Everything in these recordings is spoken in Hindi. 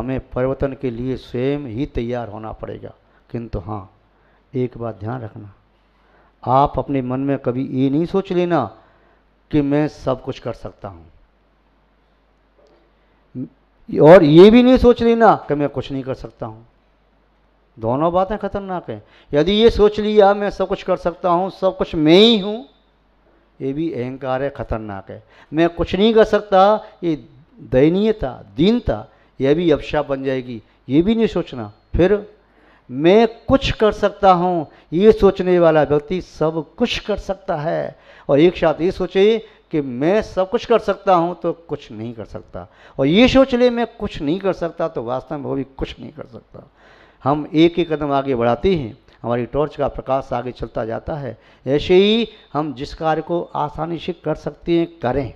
हमें परिवर्तन के लिए स्वयं ही तैयार होना पड़ेगा। किंतु हाँ, एक बात ध्यान रखना, आप अपने मन में कभी ये नहीं सोच लेना कि मैं सब कुछ कर सकता हूँ, और ये भी नहीं सोच लेना कि मैं कुछ नहीं कर सकता हूँ। दोनों बातें खतरनाक हैं। यदि ये सोच लिया मैं सब कुछ कर सकता हूँ, सब कुछ मैं ही हूँ, ये भी अहंकार है, खतरनाक है। मैं कुछ नहीं कर सकता, ये दयनीयता, दीनता, यह भी अभिशाप बन जाएगी। ये भी नहीं सोचना। फिर मैं कुछ कर सकता हूँ, ये सोचने वाला व्यक्ति सब कुछ कर सकता है। और एक साथ ये सोचे कि मैं सब कुछ कर सकता हूँ तो कुछ नहीं कर सकता, और ये सोच ले मैं कुछ नहीं कर सकता तो वास्तव में वो भी कुछ नहीं कर सकता। हम एक एक कदम आगे बढ़ाते हैं, हमारी टॉर्च का प्रकाश आगे चलता जाता है। ऐसे ही हम जिस कार्य को आसानी से कर सकते हैं करें,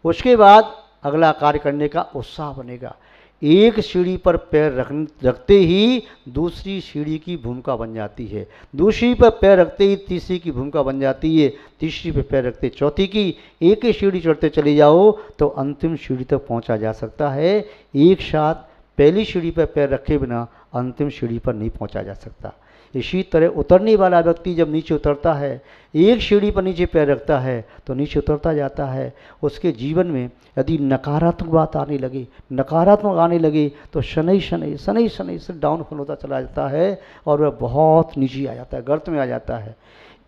उसके बाद अगला कार्य करने का उत्साह बनेगा। एक सीढ़ी पर पैर रखते ही दूसरी सीढ़ी की भूमिका बन जाती है, दूसरी पर पैर रखते ही तीसरी की भूमिका बन जाती है, तीसरी पर पैर रखते चौथी की। एक ही सीढ़ी चढ़ते चले जाओ तो अंतिम सीढ़ी तक पहुंचा जा सकता है। एक साथ पहली सीढ़ी पर पैर रखे बिना अंतिम सीढ़ी पर नहीं पहुंचा जा सकता। इसी तरह उतरने वाला व्यक्ति जब नीचे उतरता है, एक सीढ़ी पर नीचे पैर रखता है तो नीचे उतरता जाता है। उसके जीवन में यदि नकारात्मक बात आने लगे, नकारात्मक आने लगे तो शनै शनै शनै शनै से डाउनफॉल होता चला जाता है और वह बहुत नीचे आ जाता है, गर्त में आ जाता है।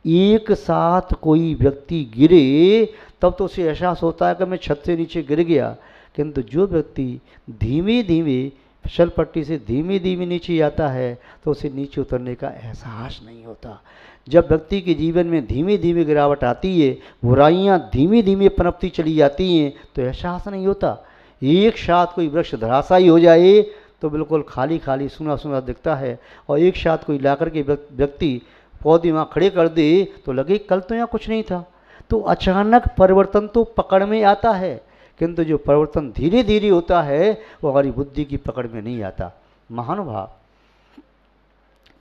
एक साथ कोई व्यक्ति गिरे तब तो उसे एहसास होता है कि मैं छत से नीचे गिर गया, किंतु जो व्यक्ति धीमे धीमे फिसल पट्टी से धीमे धीमे नीचे आता है तो उसे नीचे उतरने का एहसास नहीं होता। जब व्यक्ति के जीवन में धीमे धीमे गिरावट आती है, बुराइयां धीमे धीमे पनपती चली जाती हैं तो एहसास नहीं होता। एक साथ कोई वृक्ष धराशायी हो जाए तो बिल्कुल खाली खाली सूना सूना दिखता है, और एक साथ कोई लाकर के व्यक्ति पौधे वहाँ खड़े कर दे तो लगे कल तो यहाँ कुछ नहीं था। तो अचानक परिवर्तन तो पकड़ में आता है, किंतु जो परिवर्तन धीरे धीरे होता है वो हमारी बुद्धि की पकड़ में नहीं आता। महानुभाव,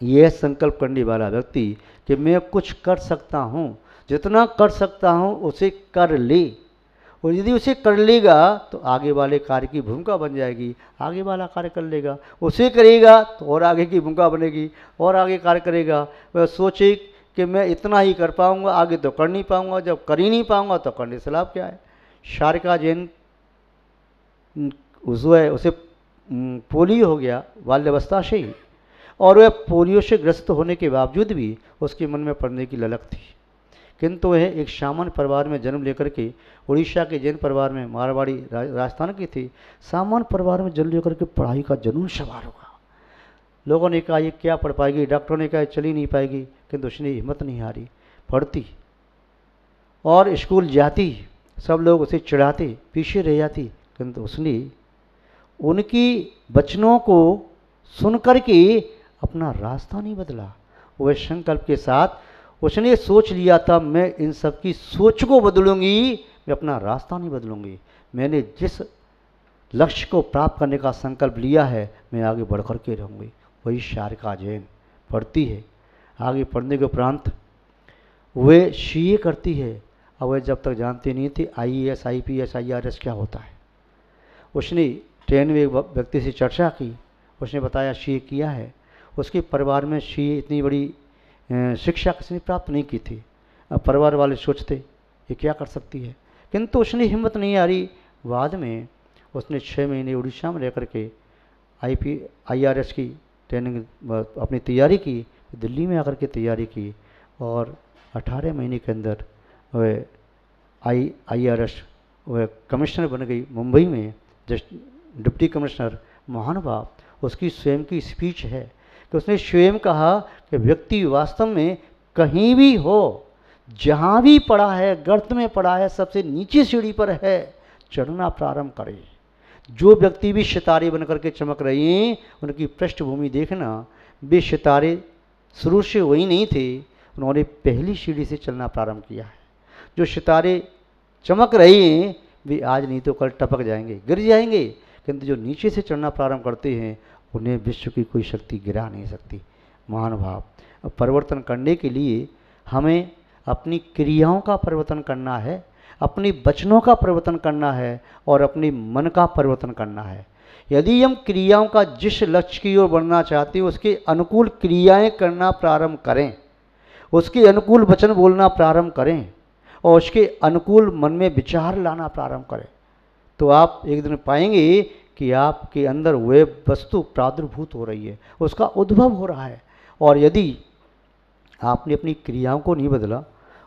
यह संकल्प करने वाला व्यक्ति कि मैं कुछ कर सकता हूँ, जितना कर सकता हूँ उसे कर ले, और यदि उसे कर लेगा तो आगे वाले कार्य की भूमिका बन जाएगी, आगे वाला कार्य कर लेगा, उसे करेगा तो और आगे की भूमिका बनेगी, और आगे कार्य करेगा। वह सोचे कि मैं इतना ही कर पाऊँगा, आगे तो कर नहीं पाऊँगा, जब कर ही नहीं पाऊँगा तो करने से लाभ क्या है। शारिका जैन उसे पोलियो हो गया बाल्यावस्था से ही, और वह पोलियो से ग्रस्त होने के बावजूद भी उसके मन में पढ़ने की ललक थी, किंतु वह एक सामान्य परिवार में जन्म लेकर के, उड़ीसा के जैन परिवार में, मारवाड़ी राजस्थान की थी, सामान्य परिवार में जन्म लेकर के पढ़ाई का जुनून सवार होगा। लोगों ने कहा ये क्या पढ़ पाएगी, डॉक्टरों ने कहा चली नहीं पाएगी, किंतु उसने हिम्मत नहीं हारी, पढ़ती और स्कूल जाती। सब लोग उसे चिढ़ाते, पीछे रह जाती, किंतु उसने उनकी वचनों को सुनकर के अपना रास्ता नहीं बदला। वह संकल्प के साथ उसने सोच लिया था मैं इन सब की सोच को बदलूंगी, मैं अपना रास्ता नहीं बदलूंगी। मैंने जिस लक्ष्य को प्राप्त करने का संकल्प लिया है मैं आगे बढ़ कर के रहूँगी। वही शारिका जैन पढ़ती है, आगे पढ़ने के उपरांत वे सीए करती है। और वह जब तक जानती नहीं थी आईएएस, आईपीएस, आईआरएस क्या होता है। उसने ट्रेन में एक व्यक्ति से चर्चा की, उसने बताया सीए किया है। उसके परिवार में सीए इतनी बड़ी शिक्षा किसी ने प्राप्त नहीं की थी। अब परिवार वाले सोचते ये क्या कर सकती है, किंतु उसने हिम्मत नहीं हारी। बाद में उसने 6 महीने उड़ीसा में रहकर के आईआरएस की ट्रेनिंग अपनी तैयारी की, दिल्ली में आकर के तैयारी की, और 18 महीने के अंदर वह आईआरएस वह कमिश्नर बन गई मुंबई में, जस्ट डिप्टी कमिश्नर। महानुभाव, उसकी स्वयं की स्पीच है कि उसने स्वयं कहा कि व्यक्ति वास्तव में कहीं भी हो, जहाँ भी पड़ा है, गर्त में पड़ा है, सबसे नीचे सीढ़ी पर है, चढ़ना प्रारंभ करे। जो व्यक्ति भी सितारे बनकर के चमक रहे हैं उनकी पृष्ठभूमि देखना, वे सितारे शुरू से वही नहीं थे, उन्होंने पहली सीढ़ी से चलना प्रारंभ किया है। जो सितारे चमक रहे हैं वे आज नहीं तो कल टपक जाएंगे, गिर जाएंगे, किंतु जो नीचे से चढ़ना प्रारंभ करते हैं उन्हें विश्व की कोई शक्ति गिरा नहीं सकती। महानुभाव, परिवर्तन करने के लिए हमें अपनी क्रियाओं का परिवर्तन करना है, अपने वचनों का परिवर्तन करना है और अपने मन का परिवर्तन करना है। यदि हम क्रियाओं का जिस लक्ष्य की ओर बढ़ना चाहते हैं उसके अनुकूल क्रियाएं करना प्रारंभ करें, उसके अनुकूल वचन बोलना प्रारंभ करें और उसके अनुकूल मन में विचार लाना प्रारंभ करें, तो आप एक दिन पाएंगे कि आपके अंदर वह वस्तु प्रादुर्भूत हो रही है, उसका उद्भव हो रहा है। और यदि आपने अपनी क्रियाओं को नहीं बदला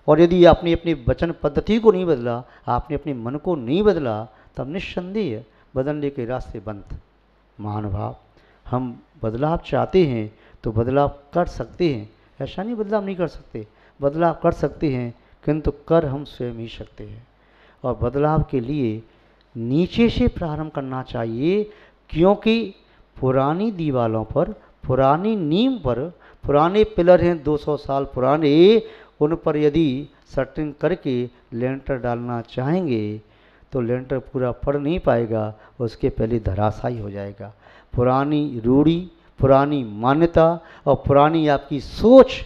और यदि आपने अपनी वचन पद्धति को नहीं बदला, आपने अपने मन को नहीं बदला, तब निस्संदेह बदलने के रास्ते बंद। महानुभाव, हम बदलाव चाहते हैं तो बदलाव कर सकते हैं, ऐसा नहीं बदलाव नहीं कर सकते, बदलाव कर सकते हैं, किंतु कर हम स्वयं ही सकते हैं। और बदलाव के लिए नीचे से प्रारंभ करना चाहिए, क्योंकि पुरानी दीवारों पर, पुरानी नींव पर, पुराने पिलर हैं 200 साल पुराने, उन पर यदि सटरिंग करके लेंटर डालना चाहेंगे तो लेंटर पूरा पड़ नहीं पाएगा, उसके पहले धराशायी हो जाएगा। पुरानी रूढ़ी, पुरानी मान्यता और पुरानी आपकी सोच,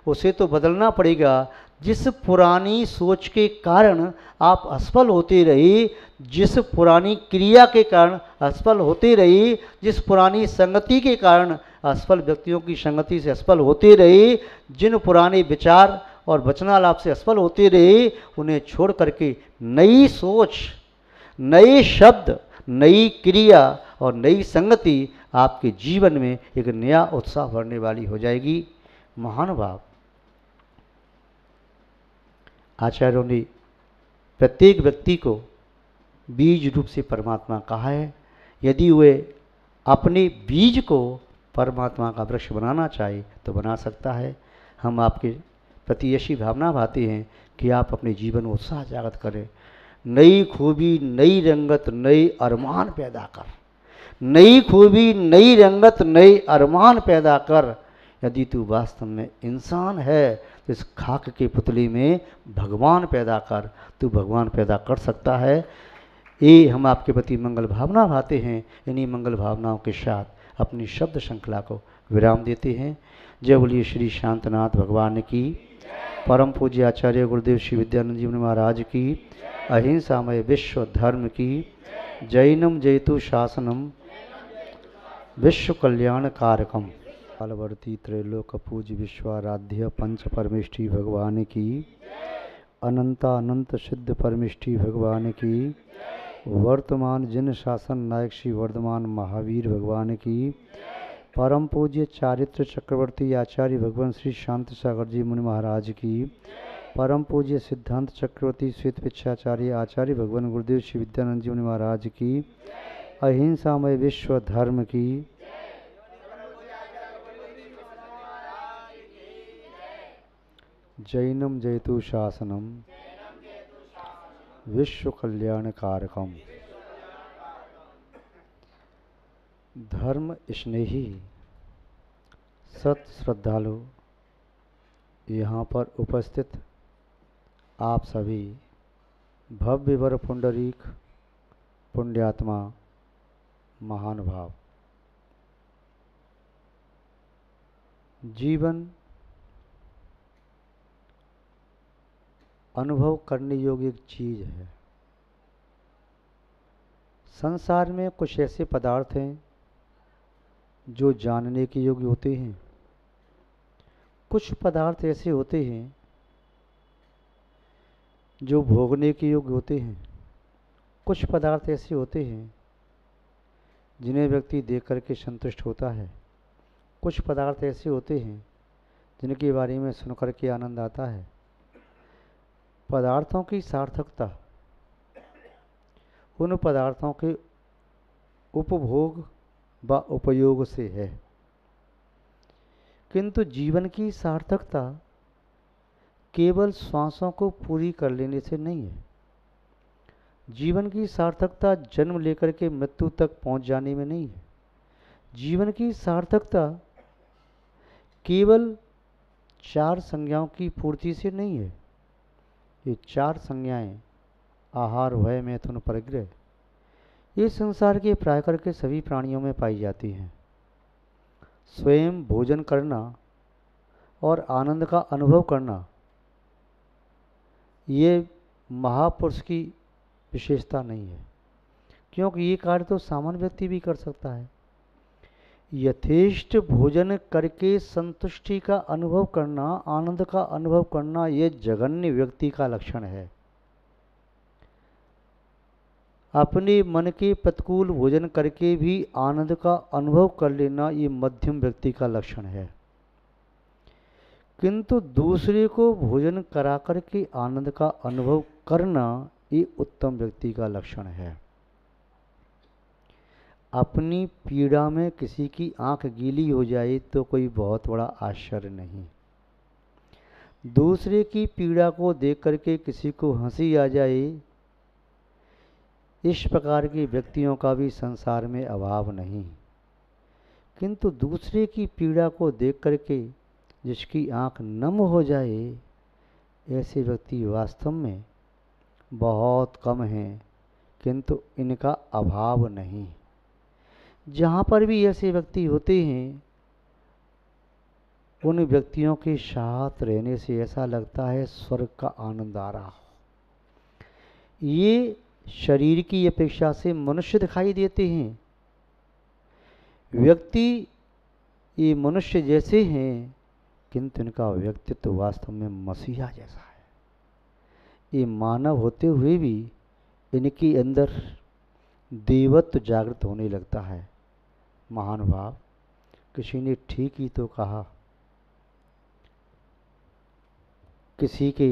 उसे तो बदलना पड़ेगा। जिस पुरानी सोच के कारण आप असफल होते रहे, जिस पुरानी क्रिया के कारण असफल होते रहे, जिस पुरानी संगति के कारण असफल व्यक्तियों की संगति से असफल होते रहे, जिन पुराने विचार और वचनालाप से असफल होते रहे, उन्हें छोड़ करके नई सोच, नए शब्द, नई क्रिया और नई संगति आपके जीवन में एक नया उत्साह भरने वाली हो जाएगी। महानुभाव, आचार्यों ने प्रत्येक व्यक्ति को बीज रूप से परमात्मा कहा है। यदि वे अपने बीज को परमात्मा का वृक्ष बनाना चाहे तो बना सकता है। हम आपके प्रति ऐसी भावना भाते हैं कि आप अपने जीवन में उत्साह जागृत करें, नई खूबी, नई रंगत, नए अरमान पैदा कर, नई खूबी, नई रंगत, नए अरमान पैदा कर। यदि तू वास्तव में इंसान है तो इस खाक के पुतले में भगवान पैदा कर, तू भगवान पैदा कर सकता है। ये हम आपके प्रति मंगल भावना भाते हैं। इन्हीं मंगल भावनाओं के साथ अपनी शब्द श्रृंखला को विराम देते हैं। जय बोलिए श्री शांतनाथ भगवान की, परम पूज्य आचार्य गुरुदेव श्री विद्यानंद जी महाराज की, अहिंसामय विश्व धर्म की, जैनम जयतु शासनम विश्व कल्याण कारकम, कालवर्ती त्रैलोक पूज्य विश्वाराध्य पंच परमेष्ठी भगवान की, अनंता अनंत सिद्ध परमेष्ठी भगवान की, वर्तमान जिन शासन नायक श्री वर्धमान महावीर भगवान की, परम पूज्य चारित्र चक्रवर्ती आचार्य भगवान श्री शांत सागर जी मुनि महाराज की, परम पूज्य सिद्धांत चक्रवर्ती श्वेत पिच्छाचार्य आचार्य भगवान गुरुदेव श्री विद्यानंद जी मुनि महाराज की, अहिंसामय विश्व धर्म की, जैनम जयतु शासनम विश्व कल्याण कारकम। धर्म स्नेही सत श्रद्धालु, यहाँ पर उपस्थित आप सभी भव्य वर पुंडरीक पुण्यात्मा महानुभाव, जीवन अनुभव करने योग्य एक चीज है। संसार में कुछ ऐसे पदार्थ हैं जो जानने के योग्य होते हैं, कुछ पदार्थ ऐसे होते हैं जो भोगने के योग्य होते हैं, कुछ पदार्थ ऐसे होते हैं जिन्हें व्यक्ति देख करके संतुष्ट होता है, कुछ पदार्थ ऐसे होते हैं जिनके बारे में सुन करके आनंद आता है। पदार्थों की सार्थकता उन पदार्थों के उपभोग व उपयोग से है, किंतु जीवन की सार्थकता केवल श्वासों को पूरी कर लेने से नहीं है। जीवन की सार्थकता जन्म लेकर के मृत्यु तक पहुंच जाने में नहीं है। जीवन की सार्थकता केवल 4 संज्ञाओं की पूर्ति से नहीं है। ये 4 संज्ञाएं आहार, भय, मैथुन, परिग्रह, ये संसार के प्राय करके सभी प्राणियों में पाई जाती हैं। स्वयं भोजन करना और आनंद का अनुभव करना, ये महापुरुष की विशेषता नहीं है। क्योंकि ये कार्य तो सामान्य व्यक्ति भी कर सकता है। यथेष्ट भोजन करके संतुष्टि का अनुभव करना, आनंद का अनुभव करना, ये जघन्य व्यक्ति का लक्षण है। अपने मन के प्रतिकूल भोजन करके भी आनंद का अनुभव कर लेना, ये मध्यम व्यक्ति का लक्षण है। किंतु दूसरे को भोजन करा करके आनंद का अनुभव करना, ये उत्तम व्यक्ति का लक्षण है। अपनी पीड़ा में किसी की आंख गीली हो जाए तो कोई बहुत बड़ा आश्चर्य नहीं। दूसरे की पीड़ा को देख करके किसी को हंसी आ जाए, इस प्रकार के व्यक्तियों का भी संसार में अभाव नहीं। किंतु दूसरे की पीड़ा को देख करके जिसकी आंख नम हो जाए, ऐसे व्यक्ति वास्तव में बहुत कम हैं, किंतु इनका अभाव नहीं। जहाँ पर भी ऐसे व्यक्ति होते हैं, उन व्यक्तियों के साथ रहने से ऐसा लगता है स्वर्ग का आनंद आ रहा हो। ये शरीर की अपेक्षा से मनुष्य दिखाई देते हैं। व्यक्ति ये मनुष्य जैसे हैं, किंतु इनका व्यक्तित्व वास्तव में मसीहा जैसा है। ये मानव होते हुए भी इनके अंदर देवत्व जागृत होने लगता है। महान भाव, किसी ने ठीक ही तो कहा, किसी के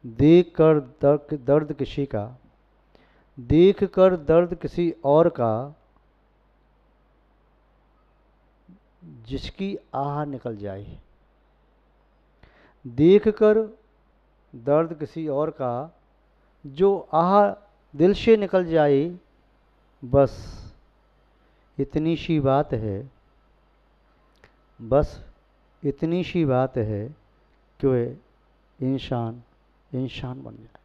देख कर दर्द किसी का, देख कर दर्द किसी और का, जिसकी आह निकल जाए। देख कर दर्द किसी और का, जो आह दिल से निकल जाए, बस इतनी सी बात है, बस इतनी सी बात है कि वह इंसान इंसान बन जाए।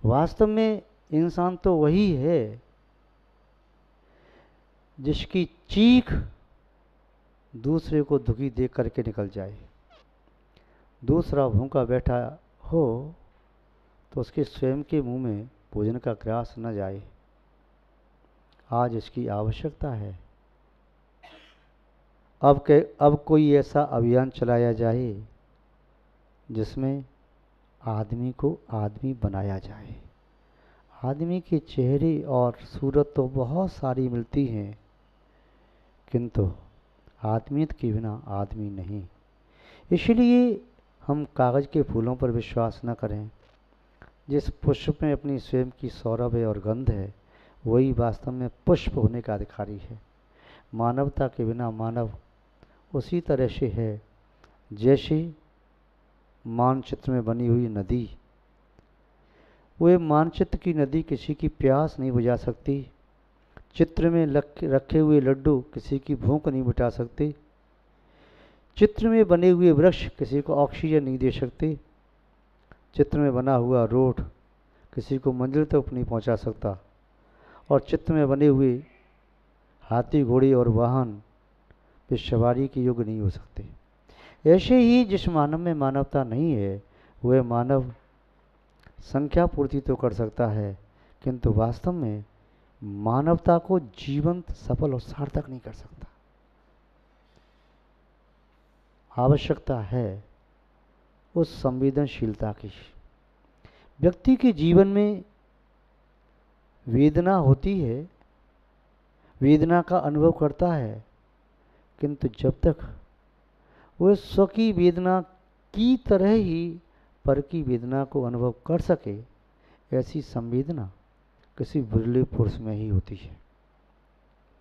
वास्तव में इंसान तो वही है जिसकी चीख दूसरे को दुखी देख करके निकल जाए। दूसरा भूखा बैठा हो तो उसके स्वयं के मुंह में भोजन का ग्रास न जाए। आज इसकी आवश्यकता है। अब कोई ऐसा अभियान चलाया जाए जिसमें आदमी को आदमी बनाया जाए। आदमी के चेहरे और सूरत तो बहुत सारी मिलती हैं, किंतु आदमियत के बिना आदमी नहीं। इसलिए हम कागज़ के फूलों पर विश्वास न करें। जिस पुष्प में अपनी स्वयं की सौरभ है और गंध है, वही वास्तव में पुष्प होने का अधिकारी है। मानवता के बिना मानव उसी तरह से है जैसे मानचित्र में बनी हुई नदी। वह मानचित्र की नदी किसी की प्यास नहीं बुझा सकती। चित्र में रखे हुए लड्डू किसी की भूख नहीं मिटा सकते। चित्र में बने हुए वृक्ष किसी को ऑक्सीजन नहीं दे सकते। चित्र में बना हुआ रोड किसी को मंजिल तक नहीं पहुंचा सकता। और चित्र में बने हुए हाथी घोड़े और वाहन वे सवारी के योग्य नहीं हो सकते। ऐसे ही जिस मानव में मानवता नहीं है, वह मानव संख्या पूर्ति तो कर सकता है, किंतु वास्तव में मानवता को जीवंत, सफल और सार्थक नहीं कर सकता। आवश्यकता है उस संवेदनशीलता की। व्यक्ति के जीवन में वेदना होती है, वेदना का अनुभव करता है, किंतु जब तक वह स्व की वेदना की तरह ही पर की वेदना को अनुभव कर सके, ऐसी संवेदना किसी विरले पुरुष में ही होती है।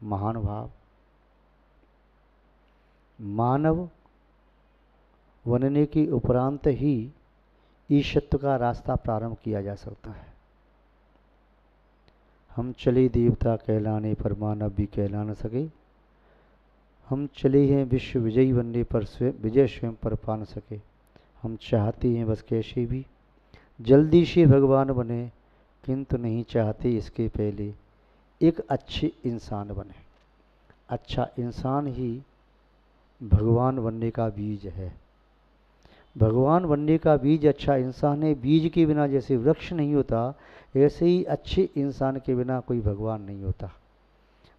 महान भाव, मानव बनने के उपरांत ही ईशत्व का रास्ता प्रारंभ किया जा सकता है। हम चले देवता कहलाने पर मानव भी कहला न सके। हम चले हैं विश्व विजयी बनने पर विजय स्वयं पर पा न सके। हम चाहते हैं बस कैसे भी जल्दी से भगवान बने, किंतु नहीं चाहते इसके पहले एक अच्छे इंसान बने। अच्छा इंसान ही भगवान बनने का बीज है। भगवान बनने का बीज अच्छा इंसान है। बीज के बिना जैसे वृक्ष नहीं होता, ऐसे ही अच्छे इंसान के बिना कोई भगवान नहीं होता।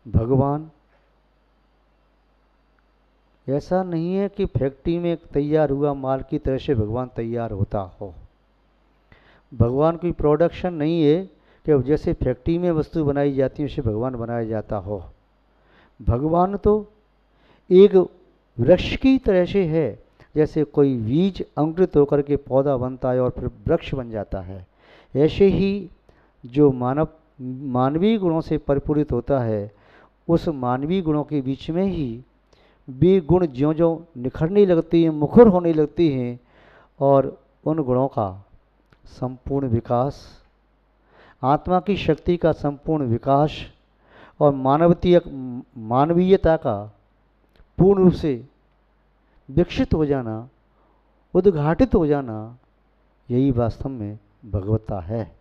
भगवान ऐसा नहीं है कि फैक्ट्री में तैयार हुआ माल की तरह से भगवान तैयार होता हो। भगवान कोई प्रोडक्शन नहीं है कि जैसे फैक्ट्री में वस्तु बनाई जाती है उसे भगवान बनाया जाता हो। भगवान तो एक वृक्ष की तरह से है, जैसे कोई बीज अंकुरित होकर के पौधा बनता है और फिर वृक्ष बन जाता है। ऐसे ही जो मानवीय गुणों से परिपूरित होता है, उस मानवीय गुणों के बीच में ही वे गुण ज्यों ज्यों निखरने लगती हैं, मुखर होने लगती हैं, और उन गुणों का संपूर्ण विकास, आत्मा की शक्ति का संपूर्ण विकास और मानवीयता का पूर्ण रूप से विकसित हो जाना, उद्घाटित हो जाना, यही वास्तव में भगवत्ता है।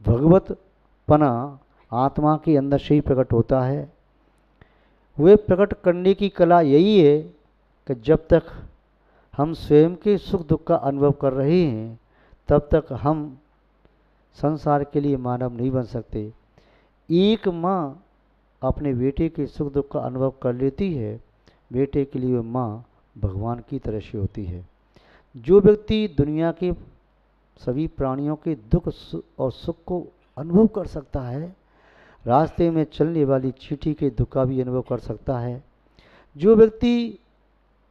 भगवतपना आत्मा के अंदर से ही प्रकट होता है। वे प्रकट करने की कला यही है कि जब तक हम स्वयं के सुख दुख का अनुभव कर रहे हैं, तब तक हम संसार के लिए मानव नहीं बन सकते। एक माँ अपने बेटे के सुख दुख का अनुभव कर लेती है, बेटे के लिए माँ भगवान की तरह से होती है। जो व्यक्ति दुनिया के सभी प्राणियों के दुख और सुख को अनुभव कर सकता है, रास्ते में चलने वाली चींटी के दुख का भी अनुभव कर सकता है, जो व्यक्ति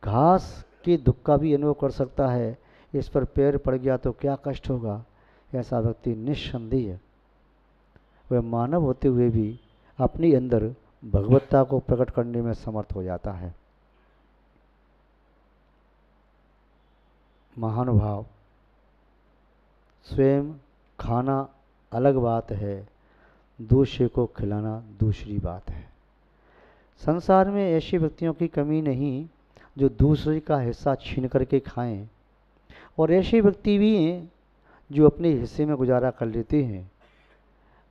घास के दुख का भी अनुभव कर सकता है, इस पर पैर पड़ गया तो क्या कष्ट होगा, ऐसा व्यक्ति निस्संदेह वह मानव होते हुए भी अपने अंदर भगवत्ता को प्रकट करने में समर्थ हो जाता है। महानुभाव, स्वयं खाना अलग बात है, दूसरे को खिलाना दूसरी बात है। संसार में ऐसे व्यक्तियों की कमी नहीं जो दूसरे का हिस्सा छीन करके खाएं, और ऐसे व्यक्ति भी हैं जो अपने हिस्से में गुजारा कर लेते हैं,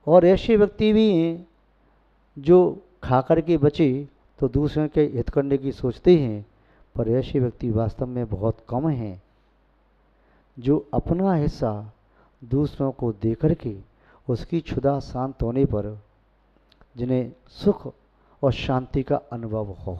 और ऐसे व्यक्ति भी हैं जो खा कर के बचे तो दूसरों के हित करने की सोचते हैं। पर ऐसे व्यक्ति वास्तव में बहुत कम हैं जो अपना हिस्सा दूसरों को दे करके उसकी क्षुधा शांत होने पर जिन्हें सुख और शांति का अनुभव हो।